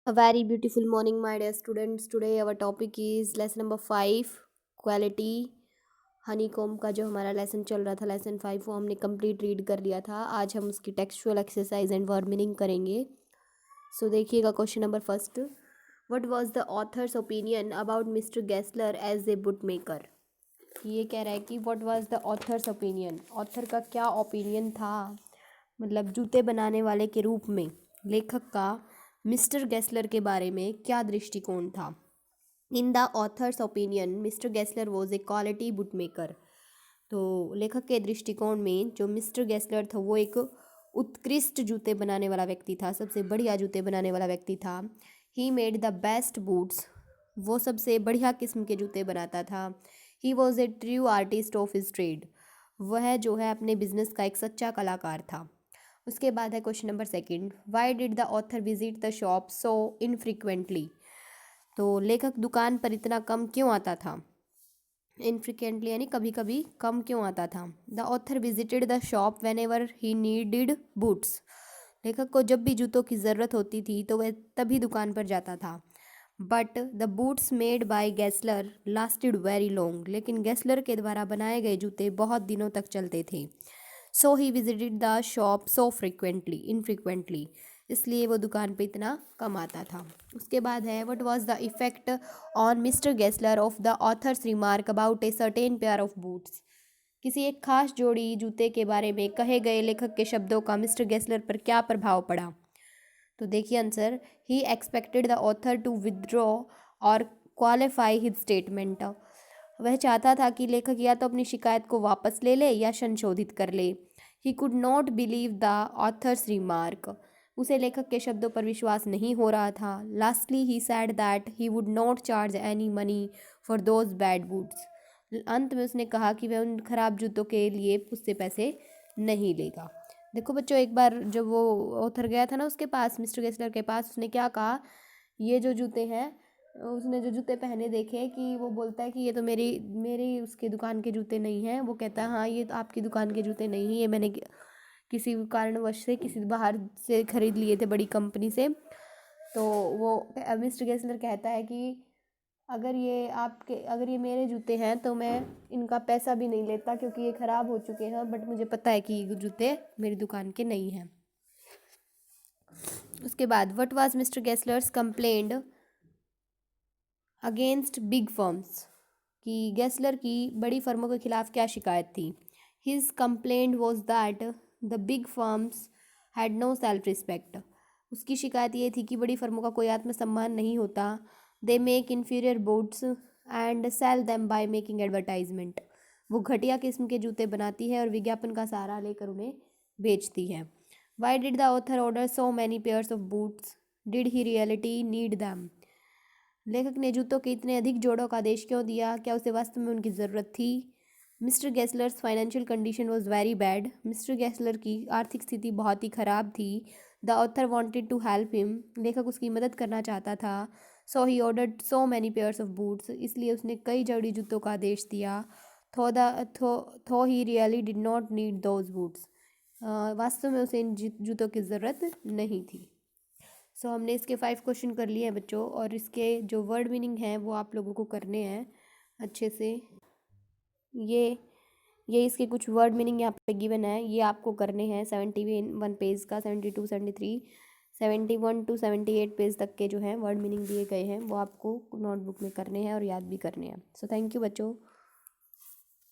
A very beautiful morning, my dear students. Today our topic is lesson number 5, quality. Honeycomb का जो हमारा lesson चल रहा था, लेसन 5, वो हमने कंप्लीट रीड कर लिया था। आज हम उसकी textual exercise and word meaning करेंगे। सो देखिएगा question number first. What was the author's opinion about mister Gessler as a boot maker. ये कह रहा है कि what was the author's opinion, author का क्या ओपिनियन था, मतलब जूते बनाने वाले के रूप में लेखक का मिस्टर गेस्लर के बारे में क्या दृष्टिकोण था। In the author's opinion mister Gessler was a quality boot maker. तो लेखक के दृष्टिकोण में जो मिस्टर गेस्लर था वो एक उत्कृष्ट जूते बनाने वाला व्यक्ति था, सबसे बढ़िया जूते बनाने वाला व्यक्ति था। He made the best boots, वो सबसे बढ़िया किस्म के जूते बनाता था। He was a true artist of his trade, वह जो है अपने बिजनेस का एक सच्चा कलाकार था। उसके बाद है question number second. Why did the author visit the shop so infrequently. तो लेखक दुकान पर इतना कम क्यों आता था। इनफ्रिक्वेंटली यानी कभी कभी कम क्यों आता था। The author visited the shop when ever he needed boots, लेखक को जब भी जूतों की ज़रूरत होती थी तो वह तभी दुकान पर जाता था। But the boots made by Gessler lasted very long, लेकिन गेस्लर के द्वारा बनाए गए जूते बहुत दिनों तक चलते थे। So he visited the shop so frequently infrequently, इसलिए वो दुकान पे इतना कम आता था। उसके बाद है what was the effect on mister Gessler of the author's remark about a certain pair of boots. किसी एक खास जोड़ी जूते के बारे में कहे गए लेखक के शब्दों का मिस्टर गेस्लर पर क्या प्रभाव पड़ा। तो देखिए answer, he expected the author to withdraw और क्वालिफाई हिज स्टेटमेंट। वह चाहता था कि लेखक या तो अपनी शिकायत को वापस ले ले या संशोधित कर ले। He could not believe the author's remark, उसे लेखक के शब्दों पर विश्वास नहीं हो रहा था। Lastly he sad that he would not charge any money for those bad boots, अंत में उसने कहा कि वह उन खराब जूतों के लिए उससे पैसे नहीं लेगा। देखो बच्चों, एक बार जब वो ऑथर गया था ना उसके पास, मिस्टर गेस्लर के पास, उसने क्या कहा, ये जो जूते हैं, उसने जो जूते पहने देखे कि वो बोलता है कि ये तो मेरी मेरी उसके दुकान के जूते नहीं हैं। वो कहता है हाँ ये तो आपकी दुकान के जूते नहीं हैं, ये मैंने किसी कारणवश से किसी बाहर से ख़रीद लिए थे बड़ी कंपनी से। तो वो मिस्टर गेस्लर कहता है कि अगर ये मेरे जूते हैं तो मैं इनका पैसा भी नहीं लेता क्योंकि ये ख़राब हो चुके हैं, बट मुझे पता है कि ये जूते मेरी दुकान के नहीं हैं। उसके बाद what was mister Gessler's complaint against big firms, कि गेस्लर की बड़ी फर्मों के खिलाफ क्या शिकायत थी। His complaint was that the big firms had no self respect, उसकी शिकायत ये थी कि बड़ी फर्मों का कोई आत्मसम्मान नहीं होता। They make inferior boots and sell them by making advertisement, वो घटिया किस्म के जूते बनाती है और विज्ञापन का सहारा लेकर उन्हें बेचती है। Y did the author order so many pairs of boots, did he reality need them, लेखक ने जूतों के इतने अधिक जोड़ों का आदेश क्यों दिया, क्या उसे वास्तव में उनकी ज़रूरत थी। Mister Gessler's financial condition was very bad, mister Gessler की आर्थिक स्थिति बहुत ही ख़राब थी। The author wanted to help him, लेखक उसकी मदद करना चाहता था। So he ordered so many pairs of boots, इसलिए उसने कई जोड़ी जूतों का आदेश दिया। Though he really did not need those boots, वास्तव में उसे इन जूतों की ज़रूरत नहीं थी। सो हमने इसके 5 क्वेश्चन कर लिए हैं बच्चों, और इसके जो वर्ड मीनिंग हैं वो आप लोगों को करने हैं अच्छे से। ये ये इसके कुछ वर्ड मीनिंग यहाँ पे गिवन है, ये आपको करने हैं 71 पेज का, 72 73 71 to 78 पेज तक के जो हैं वर्ड मीनिंग दिए गए हैं वो आपको नोटबुक में करने हैं और याद भी करने हैं। सो थैंक यू बच्चों।